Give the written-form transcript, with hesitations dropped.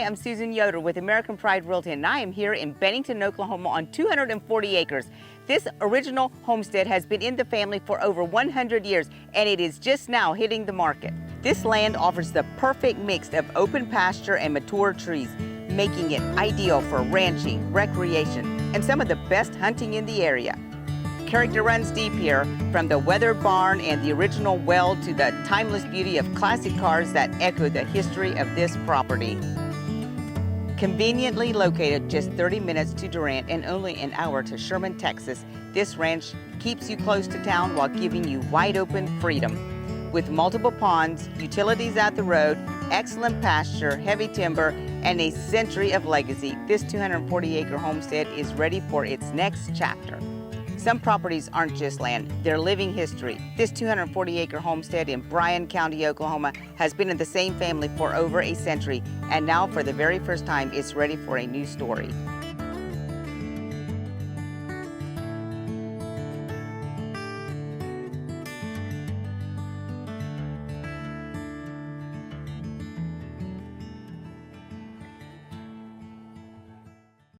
am Susan Yoder with American Pride Realty, and I am here in Bennington, Oklahoma on 240 acres. This original homestead has been in the family for over 100 years, and it is just now hitting the market. This land offers the perfect mix of open pasture and mature trees, making it ideal for ranching, recreation, and some of the best hunting in the area. Character runs deep here, from the weathered barn and the original well to the timeless beauty of classic cars that echo the history of this property. Conveniently located just 30 minutes to Durant and only an hour to Sherman, Texas, this ranch keeps you close to town while giving you wide open freedom. With multiple ponds, utilities out the road, excellent pasture, heavy timber, and a century of legacy, this 240-acre homestead is ready for its next chapter. Some properties aren't just land, they're living history. This 240-acre homestead in Bryan County, Oklahoma has been in the same family for over a century, and now for the very first time, it's ready for a new story.